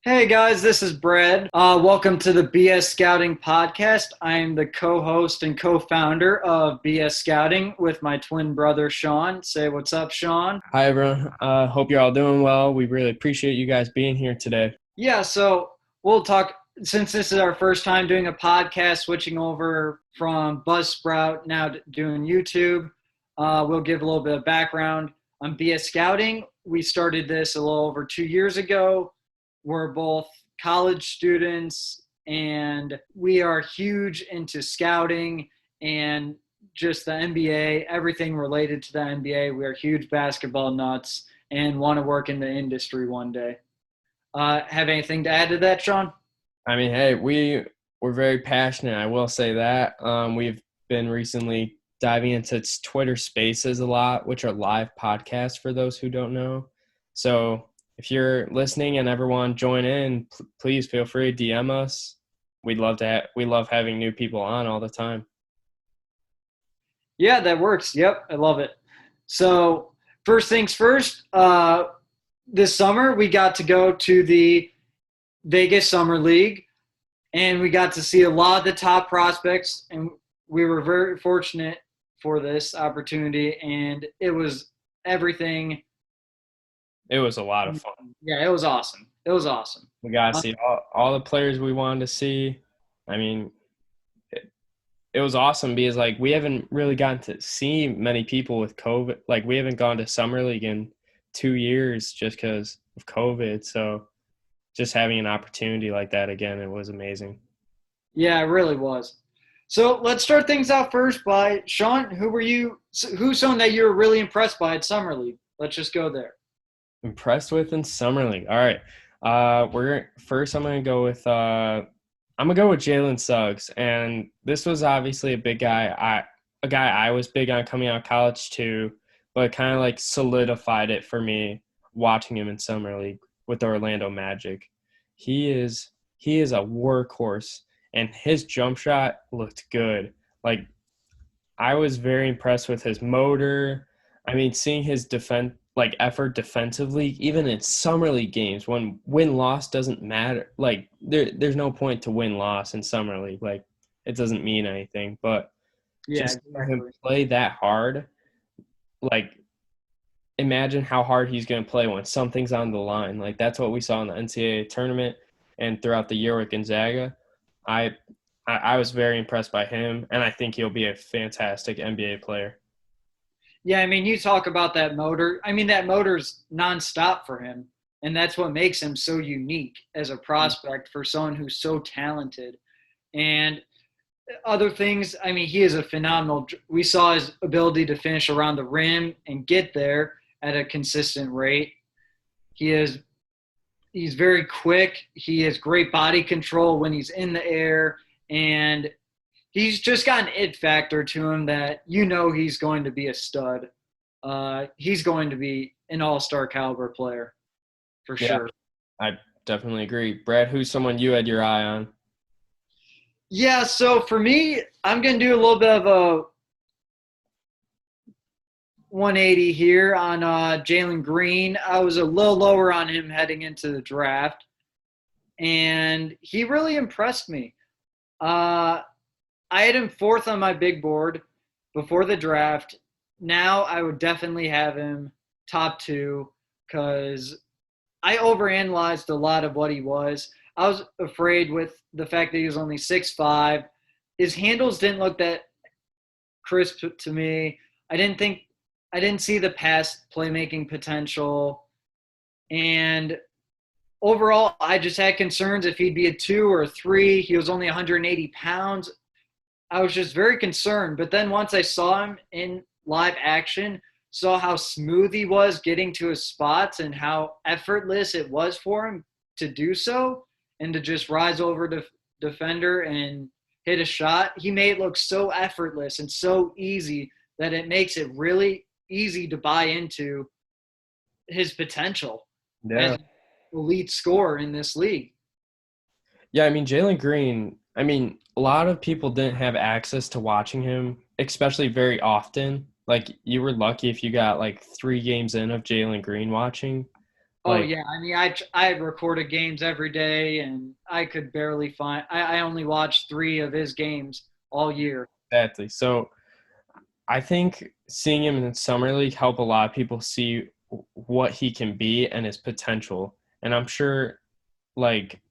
Hey guys, this is Brad. Welcome to the BS Scouting podcast. I am the co-host and co-founder of BS Scouting with my twin brother Sean. Say what's up, Sean. Hi, everyone. Hope you're all doing well. We really appreciate you guys being here today. Yeah, so we'll talk since this is our first time doing a podcast, switching over from Buzzsprout now to doing YouTube. We'll give a little bit of background on BS Scouting. We started this a little over 2 years ago. We're both college students, and we are huge into scouting and just the NBA, everything related to the NBA. We are huge basketball nuts and want to work in the industry one day. Have anything to add to that, Sean? I mean, hey, we're very passionate. I will say that. We've been recently diving into Twitter Spaces a lot, which are live podcasts for those who don't know. So if you're listening and ever want to join in, please feel free to DM us. We love having new people on all the time. Yeah, that works. Yep, I love it. So first things first, this summer we got to go to the Vegas Summer League, and we got to see a lot of the top prospects, and we were very fortunate for this opportunity, and it was everything. It was a lot of fun. Yeah, it was awesome. It was awesome. We got to see all the players we wanted to see. I mean, it was awesome because, like, we haven't really gotten to see many people with COVID. Like, we haven't gone to Summer League in 2 years just because of COVID. So just having an opportunity like that again, it was amazing. Yeah, it really was. So let's start things out first by Sean. Who's someone that you were really impressed by at Summer League? Let's just go there. Impressed with in Summer League. All right. I'm gonna go with Jalen Suggs, and this was obviously a big guy. A guy I was big on coming out of college too, but kind of like solidified it for me watching him in Summer League with the Orlando Magic. He is a workhorse, and his jump shot looked good. Like, I was very impressed with his motor. I mean, seeing his effort defensively, even in Summer League games when win-loss doesn't matter. Like, there's no point to win-loss in Summer League. Like, it doesn't mean anything. But Yeah, just for him exactly. play that hard, like, imagine how hard he's going to play when something's on the line. Like, that's what we saw in the NCAA tournament and throughout the year with Gonzaga. I was very impressed by him, and I think he'll be a fantastic NBA player. Yeah, I mean, you talk about that motor. I mean, that motor's nonstop for him, and that's what makes him so unique as a prospect for someone who's so talented. And other things, I mean, he is a phenomenal. We saw his ability to finish around the rim and get there at a consistent rate. He's very quick. He has great body control when he's in the air, and he's just got an it factor to him that he's going to be a stud. He's going to be an all-star caliber player for Yeah, sure. I definitely agree. Brad, who's someone you had your eye on? Yeah, so for me, I'm going to do a little bit of a 180 here on Jalen Green. I was a little lower on him heading into the draft, and he really impressed me. I had him fourth on my big board before the draft. Now I would definitely have him top two because I overanalyzed a lot of what he was. I was afraid with the fact that he was only 6'5". His handles didn't look that crisp to me. I didn't see the pass playmaking potential. And overall, I just had concerns if he'd be a 2 or a 3. He was only 180 pounds. I was just very concerned. But then once I saw him in live action, saw how smooth he was getting to his spots and how effortless it was for him to do so and to just rise over the defender and hit a shot, he made it look so effortless and so easy that it makes it really easy to buy into his potential as Yeah. an elite scorer in this league. Yeah, I mean, Jalen Green, I mean, a lot of people didn't have access to watching him, especially very often. Like, you were lucky if you got like 3 games in of Jalen Green watching. Oh Like yeah, I mean, I recorded games every day, and I could barely find. I only watched 3 of his games all year. exactly. So I think seeing him in summer league help a lot of people see what he can be and his potential. And I'm sure like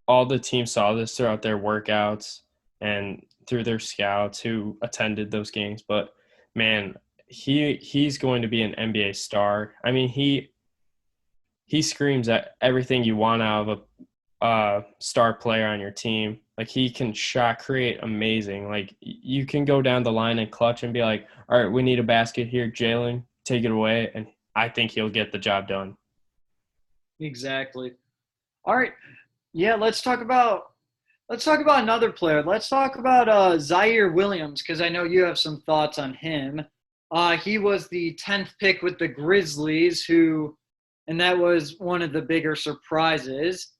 all the teams saw this throughout their workouts and through their scouts who attended those games. But man, he's going to be an NBA star. I mean, he screams at everything you want out of a star player on your team. Like he can shot create amazing. Like you can go down the line and clutch and be like, all right, we need a basket here, Jalen, take it away, and I think he'll get the job done. Exactly. All right. Yeah, let's talk about another player. Let's talk about Zaire Williams because I know you have some thoughts on him. He was the 10th pick with the Grizzlies, and that was one of the bigger surprises.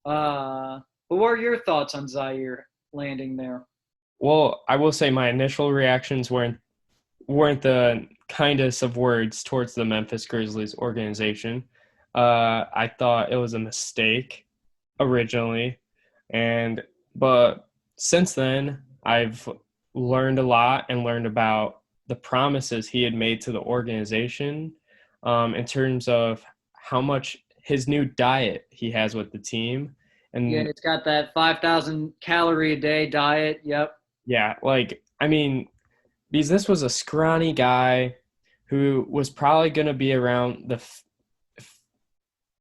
But what are your thoughts on Zaire landing there? Well, I will say my initial reactions weren't the kindest of words towards the Memphis Grizzlies organization. I thought it was a mistake originally, and but since then I've learned a lot and learned about the promises he had made to the organization in terms of how much his new diet he has with the team. Yeah, And it's got that 5,000 calorie a day diet. Yep. yeah, like I mean, because this was a scrawny guy who was probably going to be around the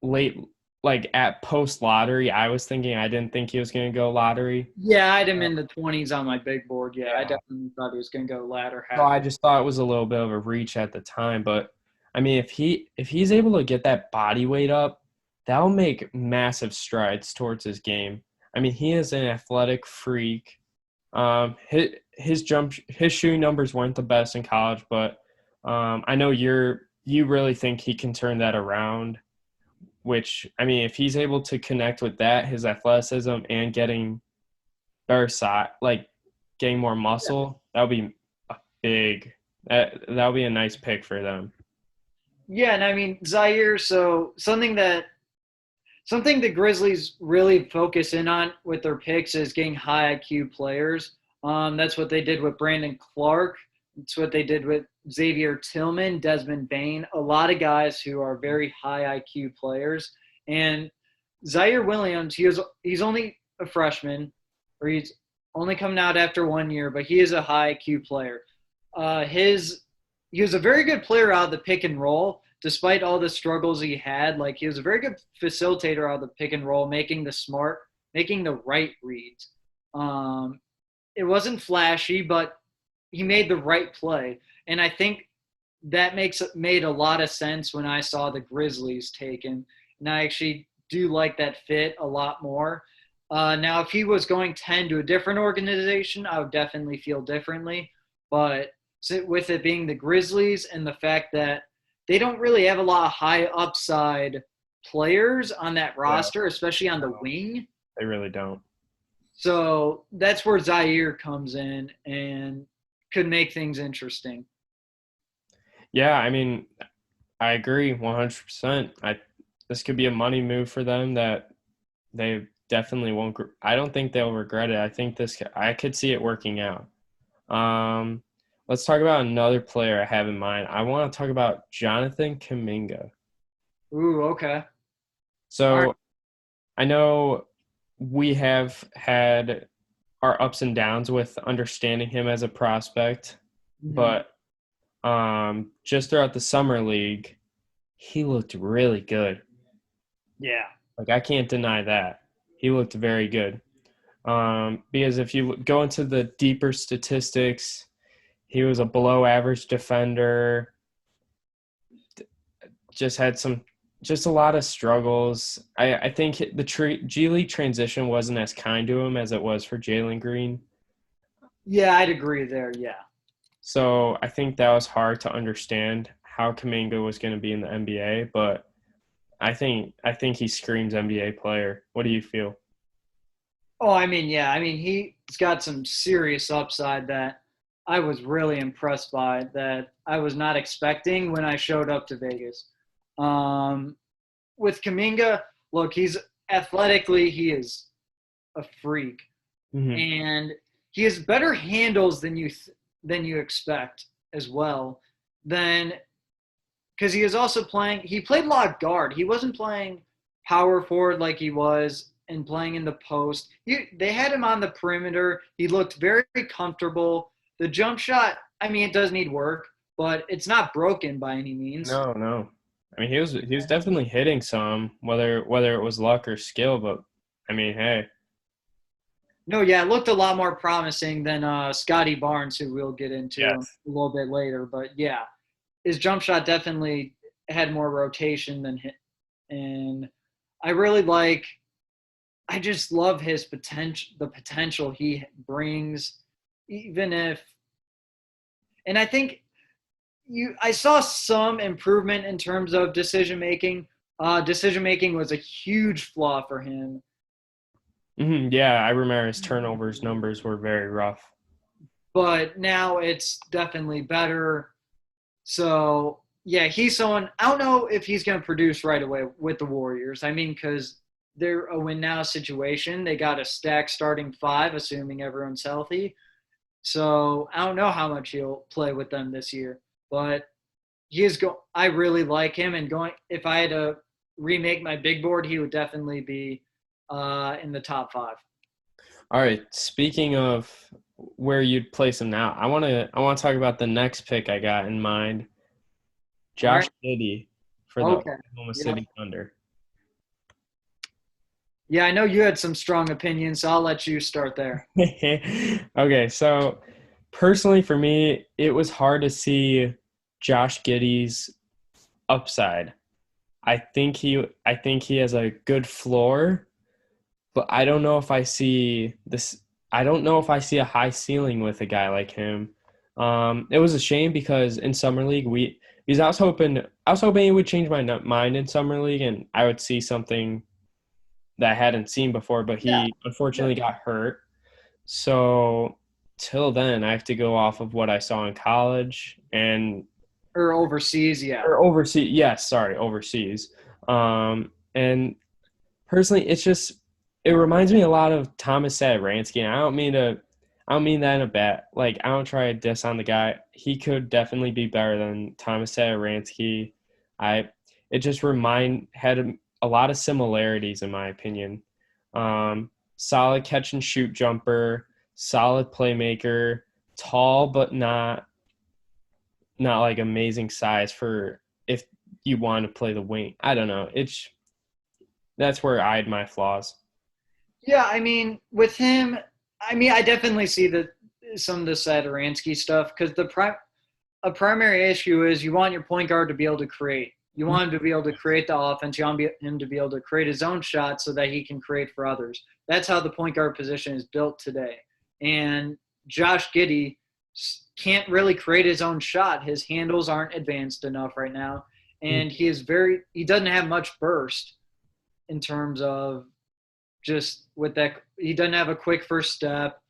late, like at post lottery. I was thinking I didn't think he was going to go lottery. Yeah, I had him in the 20s on my big board. Yeah, I Yeah. definitely thought he was going to go latter So half. I just thought it was a little bit of a reach at the time, but I mean, if he's able to get that body weight up, that'll make massive strides towards his game. I mean, he is an athletic freak. His shooting numbers weren't the best in college, but I know you really think he can turn that around. Which I mean, if he's able to connect with that, his athleticism and getting better side, like getting more muscle, that'll be a big. That'll be a nice pick for them. Yeah, and I mean Zaire. So something the Grizzlies really focus in on with their picks is getting high IQ players. That's what they did with Brandon Clark. It's what they did with Xavier Tillman, Desmond Bain, a lot of guys who are very high IQ players. And Zaire Williams, he's only a freshman, or he's only coming out after 1 year, but he is a high IQ player. He was a very good player out of the pick and roll, despite all the struggles he had. Like he was a very good facilitator out of the pick and roll, making the right reads. Um, it wasn't flashy, but he made the right play, and I think that made a lot of sense when I saw the Grizzlies take him, and I actually do like that fit a lot more. Now, if he was going 10 to a different organization, I would definitely feel differently. But with it being the Grizzlies and the fact that they don't really have a lot of high upside players on that Yeah, roster, especially on the no, wing. they really don't. So that's where Zaire comes in and could make things interesting. Yeah, I mean, I agree 100%. This could be a money move for them that they definitely won't. I don't think they'll regret it. I could see it working out. Um, let's talk about another player I have in mind. I want to talk about Jonathan Kuminga. Ooh, okay. All right. So I know we have had our ups and downs with understanding him as a prospect, Mhm. but just throughout the summer league, he looked really good. Yeah. Like I can't deny that. He looked very good. Because if you go into the deeper statistics, he was a below average defender, just had just a lot of struggles. I think G League transition wasn't as kind to him as it was for Jalen Green. Yeah, I'd agree there. Yeah. So I think that was hard to understand how Kaminga was going to be in the NBA, but I think he screams NBA player. What do you feel? Oh, I mean, yeah. I mean, he's got some serious upside that I was really impressed by that I was not expecting when I showed up to Vegas. Um, with Kuminga, look, he's athletically, he is a freak, Hmm. and he has better handles than you expect as well. Then because he is also playing, he played a lot of guard. He wasn't playing power forward like he was and playing in the post. They had him on the perimeter. He looked very comfortable. The jump shot, I mean, it does need work, but it's not broken by any means. No, no. I mean, he was definitely hitting some, whether it was luck or skill. But I mean, hey, No, yeah, it looked a lot more promising than Scotty Barnes, who we'll get into a yes. little bit later. But yeah, his jump shot definitely had more rotation than him. And I really like, I just love his potential, the potential he brings, even if, and I think I saw some improvement in terms of decision making. Decision making was a huge flaw for him, Yeah, I remember his turnovers numbers were very rough. but now it's definitely better. So yeah, he's someone. I don't know if he's going to produce right away with the Warriors. I mean, because they're a win now situation. They got a stack starting five, assuming everyone's healthy. So I don't know how much he'll play with them this year, but he is go. I really like him, and going. If I had to remake my big board, he would definitely be in the top five. All right. Speaking of where you'd place him now, I want to talk about the next pick I got in mind, All Josh right. Giddey for the Okay. Oklahoma Yep. City Thunder. Yeah, I know you had some strong opinions, so I'll let you start there. Okay, so personally for me, it was hard to see Josh Giddey's upside. I think he has a good floor, but I don't know if I see this. I don't know if I see a high ceiling with a guy like him. It was a shame because in summer league because I was hoping he would change my mind in summer league and I would see something that I hadn't seen before. But Yeah. he Yeah. unfortunately got hurt, so till then I have to go off of what I saw in college and Or overseas, yeah. or overseas. Yes, sorry, overseas. And personally, it reminds me a lot of Thomas Satoransky, and I don't mean that in a bad like I don't try to diss on the guy. He could definitely be better than Thomas Satoransky. I it just had a lot of similarities in my opinion. Solid catch and shoot jumper, solid playmaker, tall but not like amazing size for if you want to play the wing. I don't know. That's where I had my flaws. Yeah, I mean, with him, I mean, I definitely see that some of the Sadaransky stuff because a primary issue is you want your point guard to be able to create. You want him to be able to create the offense. You want him to be able to create his own shot so that he can create for others. That's how the point guard position is built today. And Josh Giddey can't really create his own shot. His handles aren't advanced enough right now, and he doesn't have much burst in terms of just with that. He doesn't have a quick first step,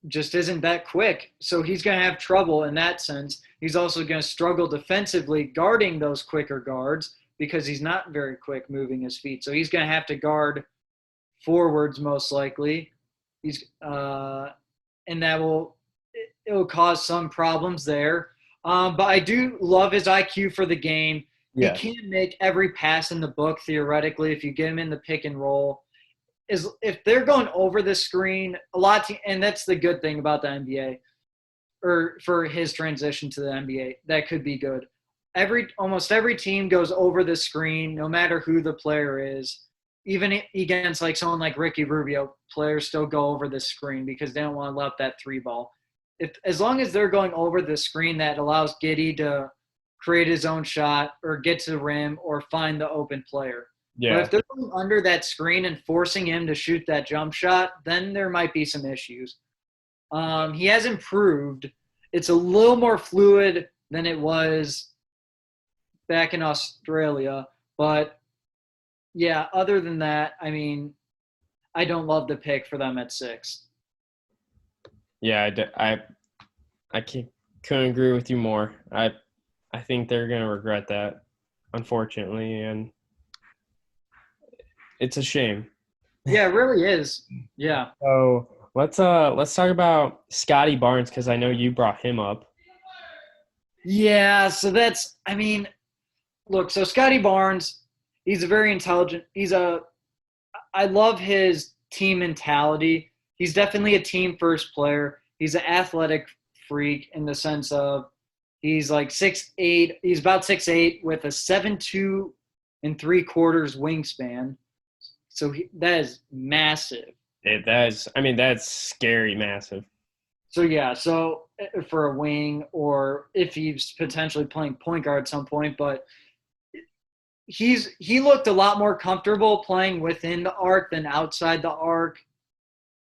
just isn't that quick. So he's going to have trouble in that sense. He's also going to struggle defensively guarding those quicker guards because he's not very quick moving his feet. So he's going to have to guard forwards most likely. And it will cause some problems there. But I do love his IQ for the game. He Yes. can make every pass in the book theoretically if you get him in the pick and roll. Is if they're going over the screen and that's the good thing about the NBA, or for his transition to the NBA, that could be good. Almost every team goes over the screen, no matter who the player is. Even against like someone like Ricky Rubio, players still go over the screen because they don't want to let up that three ball. If as long as they're going over the screen, that allows Giddey to create his own shot or get to the rim or find the open player. But Yeah. if they're going under that screen and forcing him to shoot that jump shot, then there might be some issues. He has improved. It's a little more fluid than it was back in Australia. But yeah, other than that, I mean, I don't love the pick for them at 6. Yeah, I couldn't agree with you more. I think they're gonna regret that. unfortunately, and it's a shame. Yeah, it really is. Yeah. So let's talk about Scotty Barnes because I know you brought him up. Yeah, so that's I mean, look, so Scotty Barnes, he's a very intelligent. I love his team mentality. He's definitely a team first player. He's an athletic freak in the sense of he's like 6'8". He's about 6'8" with a 7'2 3/4" wingspan. So that is massive. I mean, that's scary, massive. So yeah, so for a wing or if he's potentially playing point guard at some point, but he looked a lot more comfortable playing within the arc than outside the arc.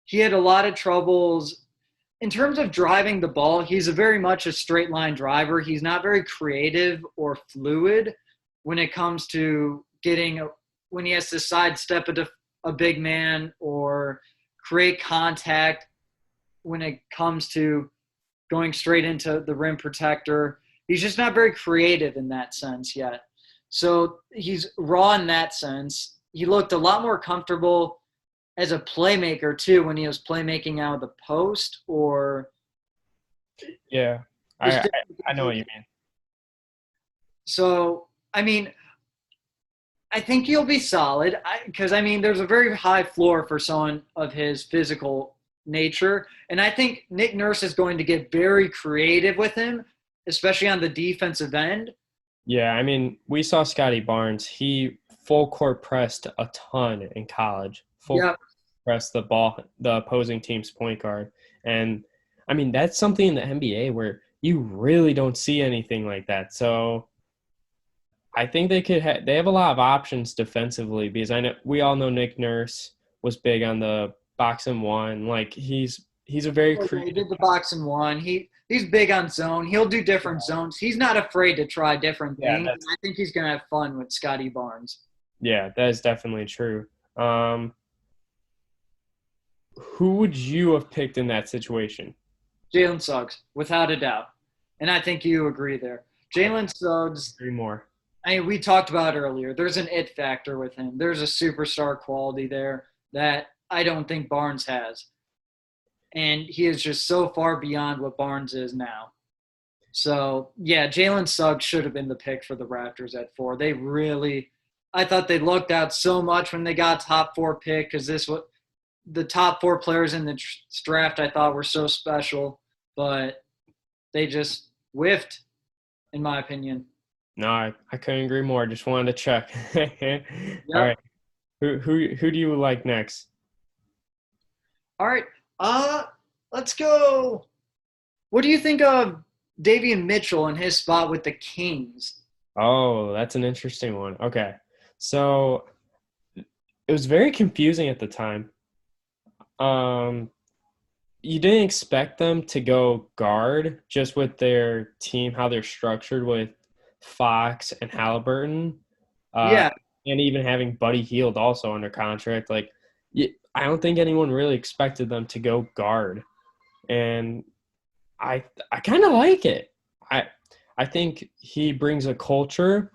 He had a lot of troubles in terms of driving the ball. He's a very much a straight line driver. He's not very creative or fluid when it comes to when he has to sidestep a big man or create contact when it comes to going straight into the rim protector. He's just not very creative in that sense yet. So he's raw in that sense. He looked a lot more comfortable as a playmaker too when he was playmaking out of the post or Yeah, just I know what you mean. so I mean I think he'll be solid because I mean there's a very high floor for someone of his physical nature, and I think Nick Nurse is going to get very creative with him, especially on the defensive end. Yeah, I mean, we saw Scotty Barnes. He full court pressed a ton in college. Full Yeah, court pressed the opposing team's point guard, and I mean that's something in the NBA where you really don't see anything like that. So I think they have a lot of options defensively because I know we all know Nick Nurse was big on the box and one. Like he's a very oh, yeah, he creative. did the box and one. He's big on zone. He'll do different zones. He's not afraid to try different Yeah, things. And I think he's gonna have fun with Scotty Barnes. that is definitely true. Um, who would you have picked in that situation? Jalen Suggs, without a doubt, and I think you agree there. I Jalen Suggs. agree more. I mean, we talked about earlier. There's an it factor with him. There's a superstar quality there that I don't think Barnes has, and he is just so far beyond what Barnes is now. So yeah, Jalen Suggs should have been the pick for the Raptors at 4. I thought they looked out so much when they got top 4 pick because this was the top 4 players in the draft. I thought were so special, but they just whiffed, in my opinion. No, I couldn't agree more. Just wanted to check. All Yep. right, who do you like next? All right. Uh, let's go. What do you think of Davian Mitchell and his spot with the Kings? Oh, that's an interesting one. Okay, so it was very confusing at the time. Um, you didn't expect them to go guard just with their team, how they're structured with Fox and Halliburton, uh, Yeah, and even having Buddy Hield also under contract. Like, I don't think anyone really expected them to go guard, and I kind of like it. I I think he brings a culture.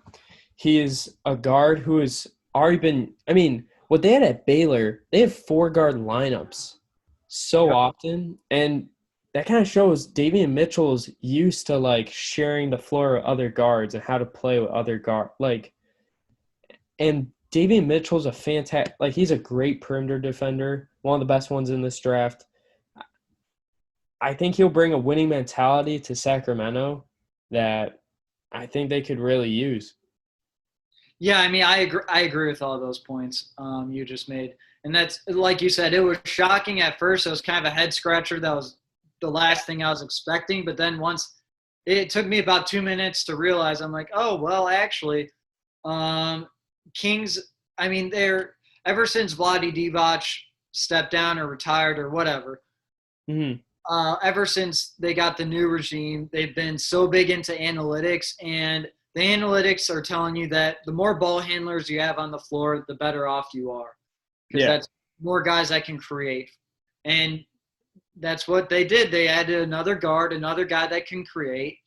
He is a guard who has already been. I mean, what they had at Baylor, they have 4 guard lineups so yep. often, and that kind of shows Davian Mitchell's used to like sharing the floor with other guards and how to play with other guard. Like, and Davian Mitchell's a fantastic. Like, he's a great perimeter defender, one of the best ones in this draft. I think he'll bring a winning mentality to Sacramento that I think they could really use. Yeah, I mean, I agree with all those points you just made, and that's like you said. It was shocking at first. It was kind of a head scratcher. That was the last thing I was expecting. But then once it took me about 2 minutes to realize, I'm like, oh well, actually, um, Kings. I mean, they're ever since Vlade Divac stepped down or retired or whatever. Mm-hmm. Ever since they got the new regime, they've been so big into analytics, and the analytics are telling you that the more ball handlers you have on the floor, the better off you are, because Yeah. that's more guys that can create. And that's what they did. They added another guard, another guy that can create.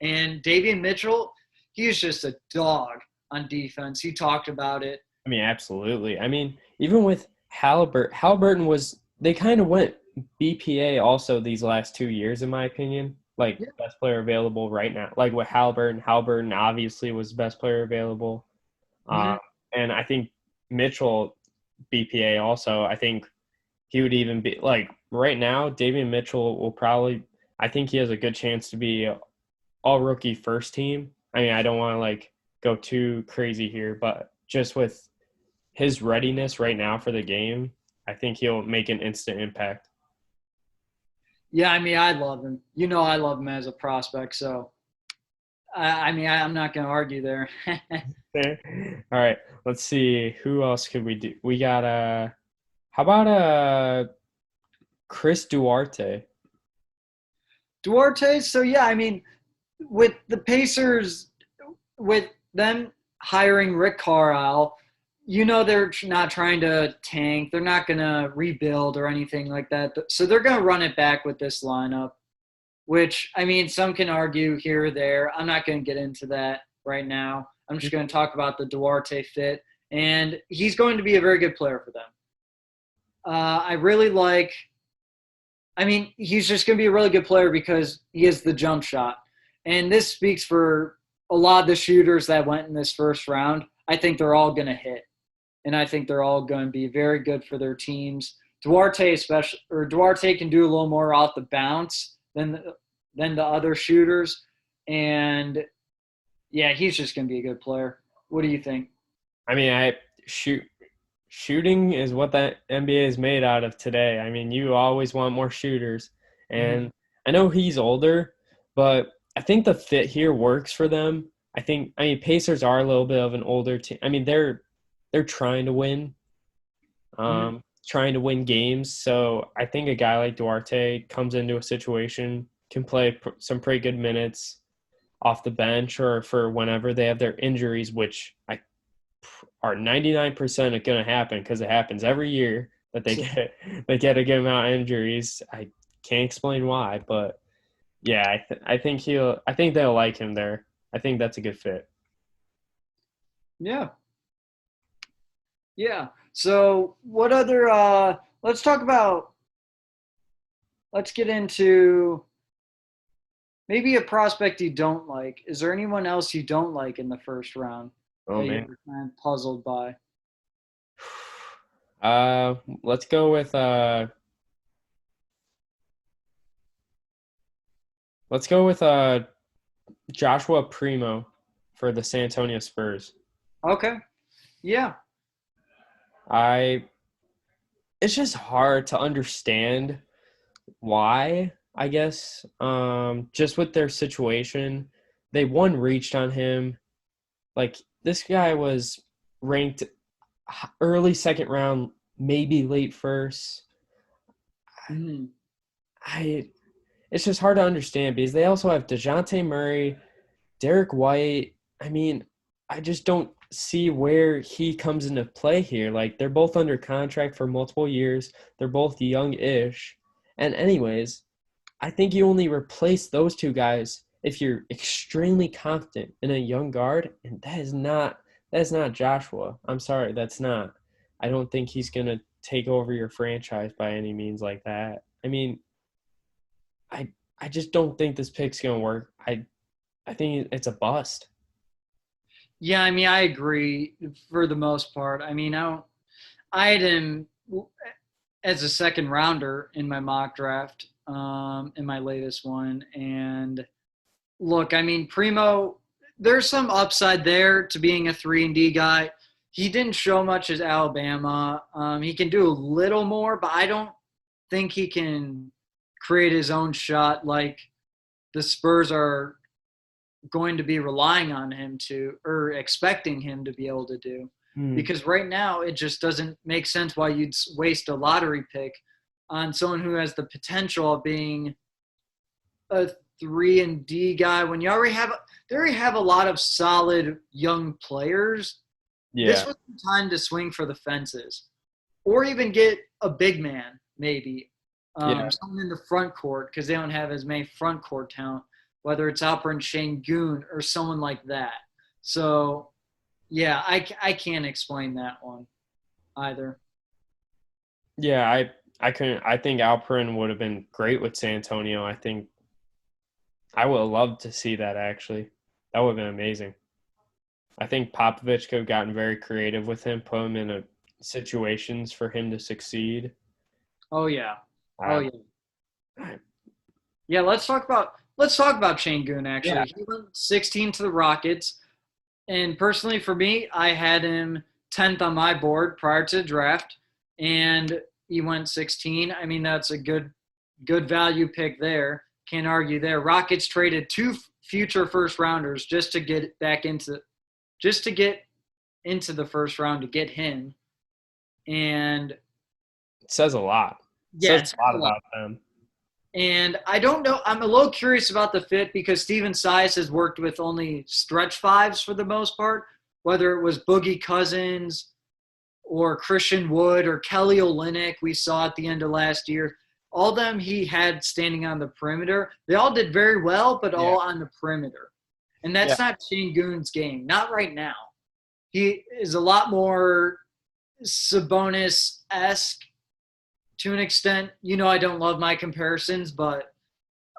And Davian Mitchell, he's just a dog. on defense. He talked about it. I mean, absolutely. I mean, even with Halliburton was they kind of went BPA also these last 2 years, in my opinion. Like Yeah. best player available right now. Like with Halliburton obviously was best player available. Hmm. And I think Mitchell BPA also. I think he would even be like right now. Davian Mitchell will probably. I think he has a good chance to be all rookie first team. I mean, I don't want to like go too crazy here, but just with his readiness right now for the game, I think he'll make an instant impact. Yeah, I mean, I love him. You know, I love him as a prospect. So, I'm not going to argue there. All right, let's see who else could we do. We got how about Chris Duarte? Duarte. So, yeah, I mean, with the Pacers, with them hiring Rick Carlisle, you know they're not trying to tank. They're not going to rebuild or anything like that. So they're going to run it back with this lineup, which, I mean, some can argue here or there. I'm not going to get into that right now. I'm just going to talk about the Duarte fit, and he's going to be a very good player for them. I really like I mean, he's just going to be a really good player because he has the jump shot. And this speaks for a lot of the shooters that went in this first round. I think they're all going to hit. And I think they're all going to be very good for their teams. Duarte can do a little more off the bounce than the other shooters. And yeah, he's just going to be a good player. What do you think? I mean, shooting is what that NBA is made out of today. I mean, you always want more shooters. Mm-hmm. And I know he's older, but I think the fit here works for them. I mean, Pacers are a little bit of an older team. I mean, they're Mm-hmm. trying to win games. So I think a guy like Duarte comes into a situation, can play some pretty good minutes off the bench or for whenever they have their injuries, which I are 99% going to happen because it happens every year that they get a good amount of injuries. I can't explain why, but yeah, I think they'll like him there. I think that's a good fit. Yeah. Yeah. So what other let's talk about let's get into maybe a prospect you don't like. Is there anyone else you don't like in the first round Oh that you're man. kind of puzzled by? Uh, let's go with let's go with Joshua Primo for the San Antonio Spurs. Okay. Yeah. I it's just hard to understand why, I guess. Just with their situation, they reached on him. Like this guy was ranked early second round, maybe late first. Mhm. I It's just hard to understand because they also have DeJounte Murray, Derek White. I mean, I just don't see where he comes into play here. Like they're both under contract for multiple years. They're both young-ish. And anyways, I think you only replace those two guys if you're extremely confident in a young guard, and that is not Joshua. I'm sorry, that's not. I don't think he's gonna take over your franchise by any means like that. I mean, I I just don't think this pick's gonna work. I think it's a bust. Yeah, I mean I agree for the most part. I had him as a second rounder in my mock draft, in my latest one. And look, I mean, Primo, there's some upside there to being a 3-and-D guy. He didn't show much at Alabama. He can do a little more, but I don't think he can create his own shot like the Spurs are going to be relying on him to, or expecting him to be able to do. Hmm. Because right now, it just doesn't make sense why you'd waste a lottery pick on someone who has the potential of being a 3-and-D guy when they already have a lot of solid young players. This Yeah. was the time to swing for the fences, or even get a big man, maybe Yeah. someone in the front court because they don't have as many front court talent. Whether it's Alperen Şengün or someone like that. So Yeah, I can't explain that one either. Yeah, I couldn't. I think Alperin would have been great with San Antonio. I think I would have loved to see that actually. That would have been amazing. I think Popovich could have gotten very creative with him, put him in situations for him to succeed. Oh yeah. Oh Uh, yeah. Yeah, let's talk about Şengün yeah, actually. He went 16 to the Rockets, and personally for me, I had him 10th on my board prior to the draft, and he went 16. I mean, that's a good value pick there. Can't argue there. Rockets traded two future first rounders just to get into the first round to get him. And it says a lot. It yeah, says it's a lot a lot. about them. And I don't know. I'm a little curious about the fit because Steven Size has worked with only stretch fives for the most part, whether it was Boogie Cousins or Christian Wood or Kelly Olynyk we saw at the end of last year. All of them he had standing on the perimeter. They all did very well, but Yeah, all on the perimeter. And yeah, that's not Şengün's game. Not right now. He is a lot more Sabonis-esque to an extent. I don't love my comparisons, but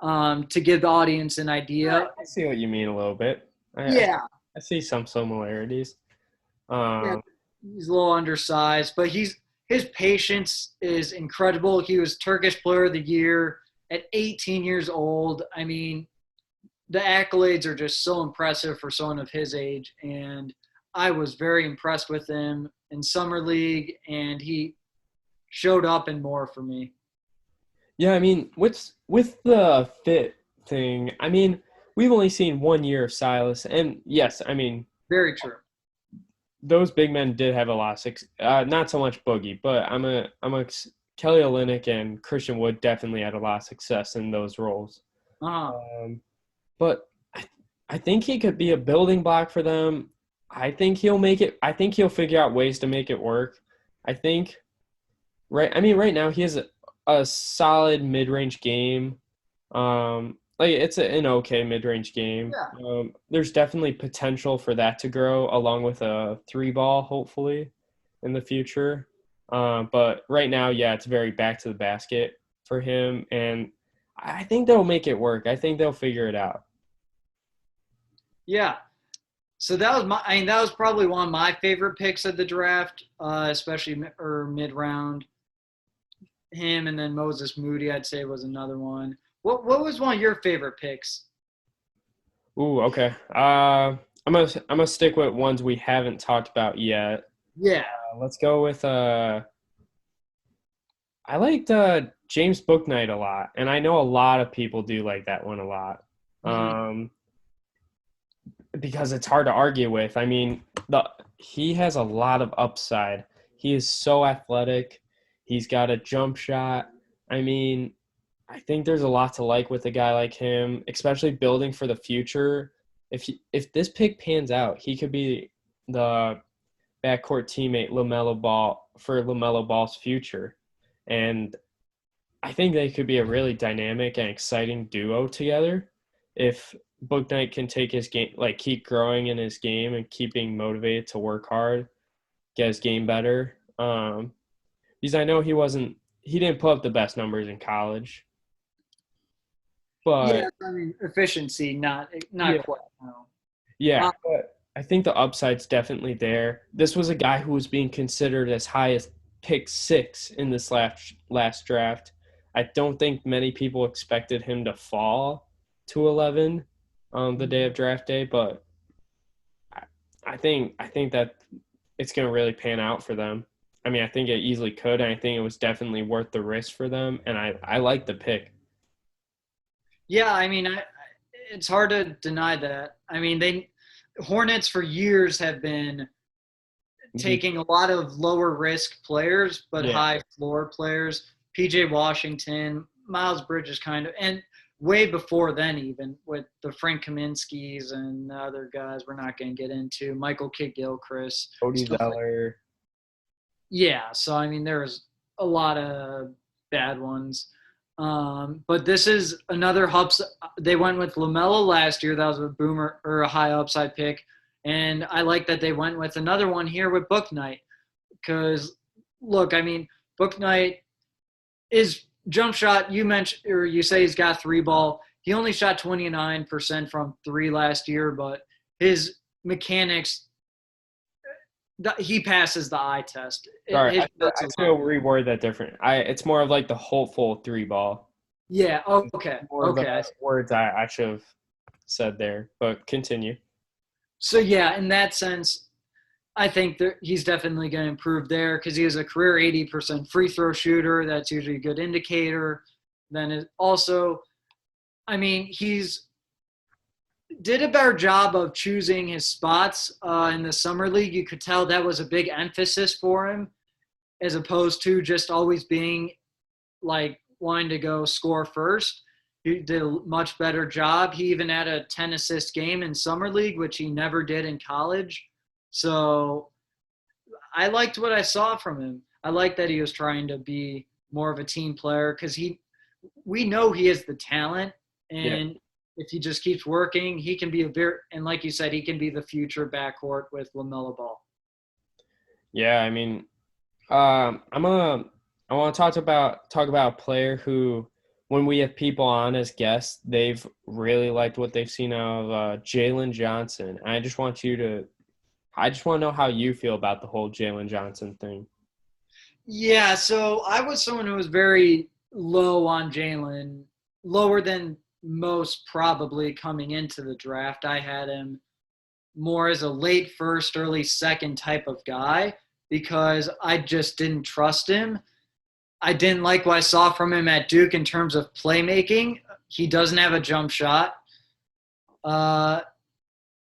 to give the audience an idea. I see what you mean a little bit. Yeah, I see some similarities. yeah, Um, he's a little undersized, but his patience is incredible. He was Turkish Player of the Year at 18 years old. I mean, the accolades are just so impressive for someone of his age, and I was very impressed with him in summer league, and he showed up and more for me. yeah, I mean, with the fit thing, I mean, we've only seen 1 year of Silas, and yes, I mean, Very true. those big men did have a lot of success. Not so much Boogie, but I'm a Kelly Olynyk and Christian Wood definitely had a lot of success in those roles. Uh-huh. But I think he could be a building block for them. I think he'll make it. I think he'll figure out ways to make it work. I think I mean, right now he has a solid mid-range game. Like it's an okay mid-range game. Yeah. There's definitely potential for that to grow along with a three ball, hopefully, in the future. But right now, yeah, it's very back to the basket for him, and I think they'll make it work. I think they'll figure it out. Yeah. So that was probably one of my favorite picks of the draft, especially mid round. Him and then Moses Moody, I'd say was another one. What was one of your favorite picks? Ooh, okay. I'm gonna stick with ones we haven't talked about yet. Yeah. Let's go with I liked James Booknight a lot, and I know a lot of people do like that one a lot. Mm-hmm. Um, because it's hard to argue with. I mean, he has a lot of upside. He is so athletic. He's got a jump shot. I mean, I think there's a lot to like with a guy like him, especially building for the future. If this pick pans out, he could be the backcourt teammate for LaMelo Ball's future. And I think they could be a really dynamic and exciting duo together if Booknight can take his game, like keep growing in his game and keep being motivated to work hard, get his game better. Because I know he didn't put up the best numbers in college, Yeah, but I mean efficiency, not yeah, quite. No. yeah, Uh, but I think the upside's definitely there. This was a guy who was being considered as high as pick 6 in this last draft. I don't think many people expected him to fall to 11 on the day of draft day, but I, I think that it's going to really pan out for them. I mean, I think it easily could, and I think it was definitely worth the risk for them, and I like the pick. yeah, I mean, it's hard to deny that. I mean, they Hornets for years have been Mhm. taking a lot of lower risk players, but Yeah, high floor players. PJ Washington, Miles Bridges, kind of, and way before then, even with the Frank Kaminsky's and the other guys, we're not going to get into Michael Kidd Gilchrist, Cody stuff like. Zeller. Yeah, so I mean, there's a lot of bad ones. But this is another hubs. They went with Lamelo last year. That was a boomer or a high upside pick, And I like that they went with another one here with Book Knight. Because, look, I mean, Book Knight is jump shot. You mentioned, or you say he's got three ball. He only shot 29% from three last year, but his mechanics, he passes the eye test. Sorry, His I should reword that different. It's more of like the hopeful three ball. Yeah. Okay. More of Okay. the words I should have said there, but continue. So yeah, in that sense, I think that he's definitely going to improve there because he is a career 80% free throw shooter. That's usually a good indicator. Then it also, I mean, he's did a better job of choosing his spots in the summer league. You could tell that was a big emphasis for him, as opposed to just always being like wanting to go score first. He did a much better job. He even had a 10 assist game in summer league, which he never did in college. So I liked what I saw from him. I like that he was trying to be more of a team player because we know he has the talent, and if he just keeps working, he can be and like you said, he can be the future backcourt with LaMelo Ball. Yeah, I mean, I want to talk about a player who, when we have people on as guests, they've really liked what they've seen out of Jalen Johnson. I just want to know how you feel about the whole Jalen Johnson thing. Yeah, so I was someone who was very low on Jalen, lower than most probably coming into the draft. I had him more as a late first, early second type of guy because I just didn't trust him. I didn't like what I saw from him at Duke in terms of playmaking. He doesn't have a jump shot. And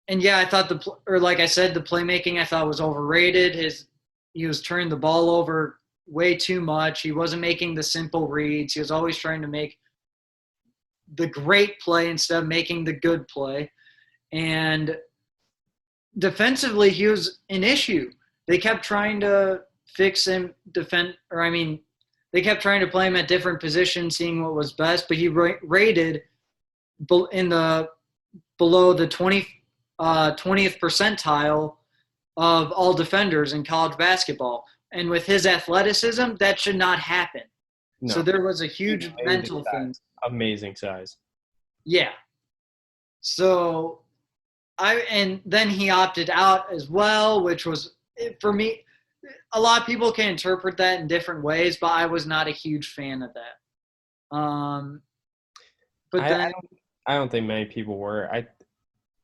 yeah, I thought like I said, the playmaking I thought was overrated. He was turning the ball over way too much. He wasn't making the simple reads. He was always trying to make the great play instead of making the good play. And defensively, he was an issue. They kept trying to fix him they kept trying to play him at different positions, seeing what was best, but he rated in the below the 20th percentile of all defenders in college basketball. And with his athleticism, that should not happen. No. So there was a huge mental thing. Amazing size. Yeah. So and then he opted out as well, which was, for me, a lot of people can interpret that in different ways, but I was not a huge fan of that. I don't think many people were.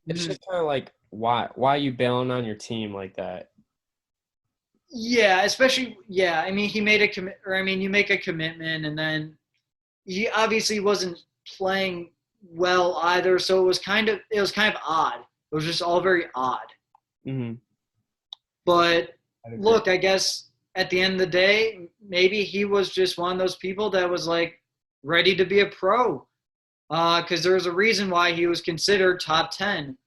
It's just kind of like, why are you bailing on your team like that? Yeah, especially, yeah. I mean, he made you make a commitment, and then he obviously wasn't playing well either. So it was kind of odd. It was just all very odd. Mm-hmm. But look, I guess at the end of the day, maybe he was just one of those people that was like ready to be a pro. Because there was a reason why he was considered top 10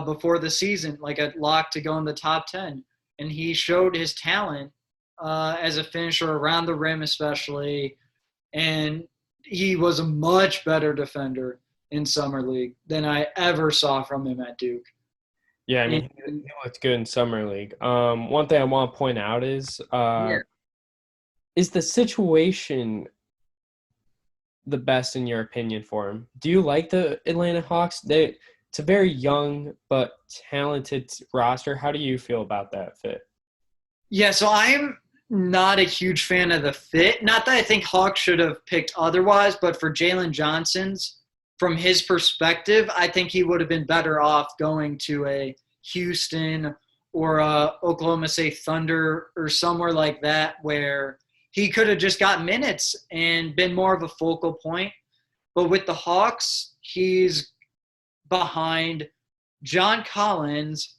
before the season, like a lock to go in the top 10. And he showed his talent as a finisher around the rim especially. And he was a much better defender in Summer League than I ever saw from him at Duke. Yeah, I mean, he looked good in Summer League. One thing I want to point out is the situation the best in your opinion for him? Do you like the Atlanta Hawks? It's a very young but talented roster. How do you feel about that fit? Yeah, so I'm not a huge fan of the fit. Not that I think Hawks should have picked otherwise, but for Jalen Johnson's, from his perspective, I think he would have been better off going to a Houston or a Oklahoma City Thunder or somewhere like that where he could have just got minutes and been more of a focal point. But with the Hawks, he's behind John Collins,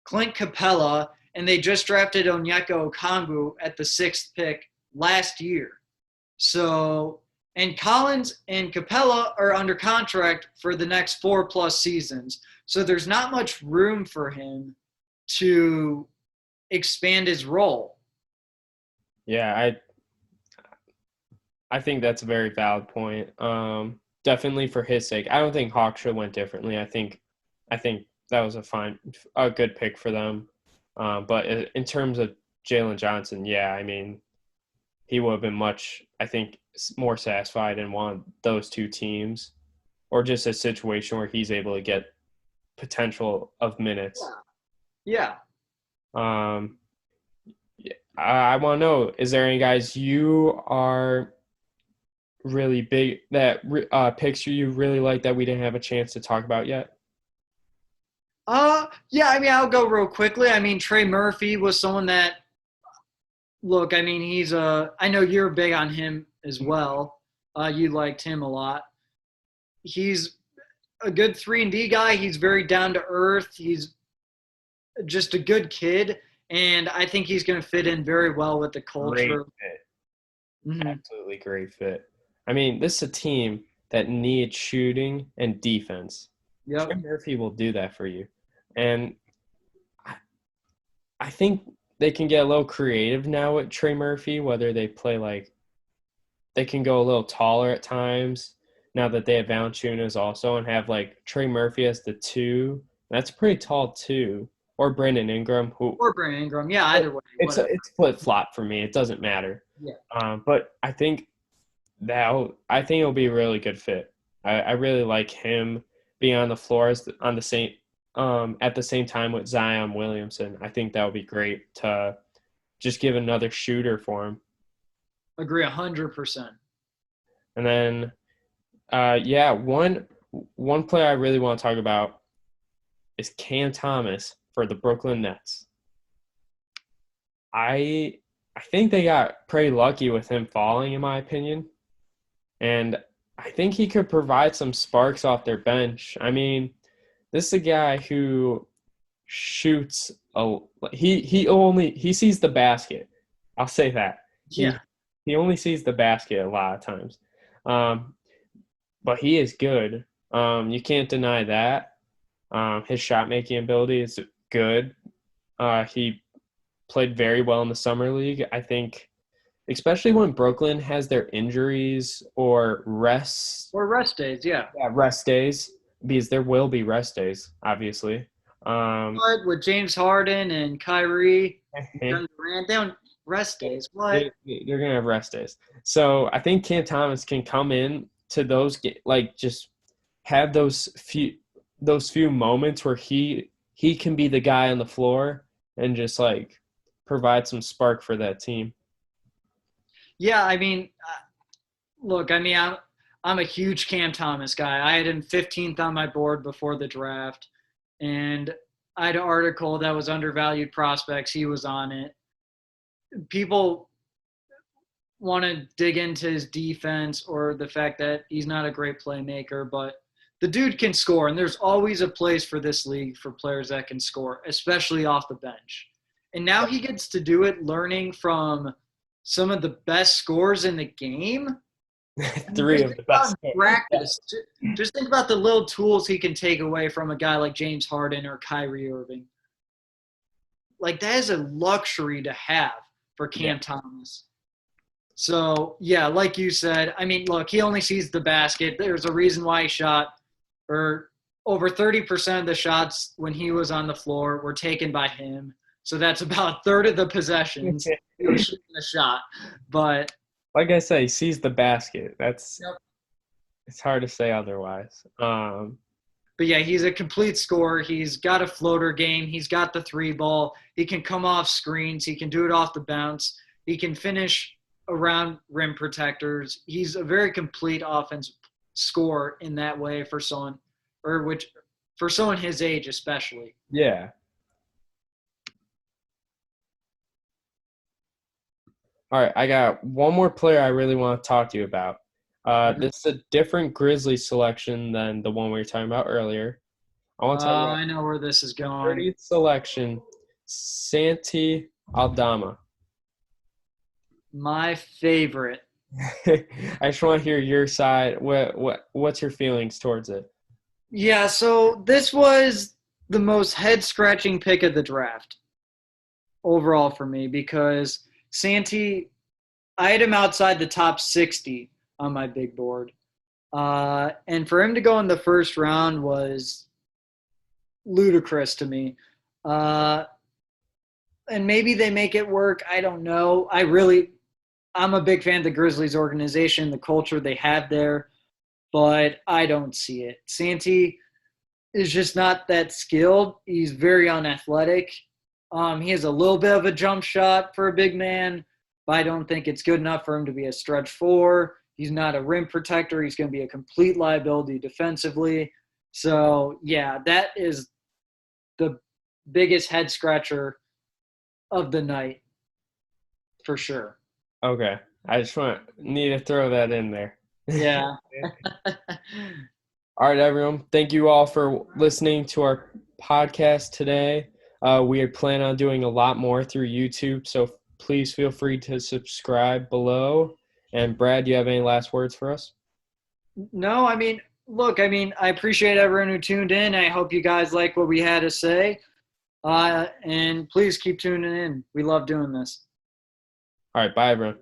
Clint Capella, and they just drafted Onyeka Okongwu at the 6th pick last year. So, and Collins and Capella are under contract for the next 4+ seasons. So there's not much room for him to expand his role. Yeah, I think that's a very valid point. Definitely for his sake. I don't think Hawks should have went differently. I think that was a good pick for them. But in terms of Jalen Johnson, yeah, I mean, he would have been much, I think, more satisfied in one of those two teams, or just a situation where he's able to get potential of minutes. Yeah. Um, I want to know, is there any guys you are really big that picks you really like that we didn't have a chance to talk about yet? Yeah, I mean, I'll go real quickly. I mean, Trey Murphy was someone that, look, I mean, I know you're big on him as well. You liked him a lot. He's a good 3-and-D guy. He's very down to earth. He's just a good kid. And I think he's going to fit in very well with the Great culture. fit. Mm-hmm. Absolutely great fit. I mean, this is a team that needs shooting and defense. Yep. Trey Murphy will do that for you. And I think they can get a little creative now with Trey Murphy, whether they play like they can go a little taller at times now that they have Valanciunas also and have like Trey Murphy as the 2. That's pretty tall too. Or Brandon Ingram, who Or Brandon Ingram. Yeah, either way. it's flip flop for me. It doesn't matter. Yeah. But I think it'll be a really good fit. I really like him being on the floor on the same at the same time with Zion Williamson. I think that would be great to just give another shooter for him. Agree 100%. And then, one player I really want to talk about is Cam Thomas for the Brooklyn Nets. I think they got pretty lucky with him falling, in my opinion. And I think he could provide some sparks off their bench. I mean, this is a guy who shoots he sees the basket. I'll say that. Yeah. He only sees the basket a lot of times. But he is good. You can't deny that. His shot making ability is good. He played very well in the summer league. I think, especially when Brooklyn has their injuries or rests. Or rest days, yeah. Yeah, rest days, because there will be rest days, obviously. But with James Harden and Kyrie, Durant, down rest days. What? They're gonna have rest days. So I think Cam Thomas can come in to those just have those few moments where he can be the guy on the floor and just like provide some spark for that team. Yeah, I mean, look, I mean, I'm a huge Cam Thomas guy. I had him 15th on my board before the draft, and I had an article that was undervalued prospects. He was on it. People want to dig into his defense or the fact that he's not a great playmaker, but the dude can score, and there's always a place for this league for players that can score, especially off the bench. And now he gets to do it learning from some of the best scorers in the game. 3 of the best. Practice. Just think about the little tools he can take away from a guy like James Harden or Kyrie Irving. Like, that is a luxury to have for Cam Thomas. So, yeah, like you said, I mean, look, he only sees the basket. There's a reason why he shot, or over 30% of the shots when he was on the floor were taken by him. So that's about a third of the possessions he was shooting a shot. But like I say, he sees the basket. It's hard to say otherwise. But yeah, he's a complete scorer. He's got a floater game. He's got the 3 ball. He can come off screens. He can do it off the bounce. He can finish around rim protectors. He's a very complete offense scorer in that way for someone his age especially. Yeah. All right, I got one more player I really want to talk to you about. This is a different Grizzlies selection than the one we were talking about earlier. I know where this is going. 30th selection, Santi Aldama. My favorite. I just want to hear your side. What's your feelings towards it? Yeah, so this was the most head-scratching pick of the draft overall for me because Santi, I had him outside the top 60 on my big board. And for him to go in the first round was ludicrous to me. And maybe they make it work. I don't know. I'm a big fan of the Grizzlies organization, the culture they have there, but I don't see it. Santi is just not that skilled. He's very unathletic. He has a little bit of a jump shot for a big man, but I don't think it's good enough for him to be a stretch four. He's not a rim protector. He's going to be a complete liability defensively. So, yeah, that is the biggest head scratcher of the night for sure. Okay. I just need to throw that in there. Yeah. All right, everyone. Thank you all for listening to our podcast today. We plan on doing a lot more through YouTube, so please feel free to subscribe below. And Brad, do you have any last words for us? No, I appreciate everyone who tuned in. I hope you guys like what we had to say. And please keep tuning in. We love doing this. All right, bye, everyone.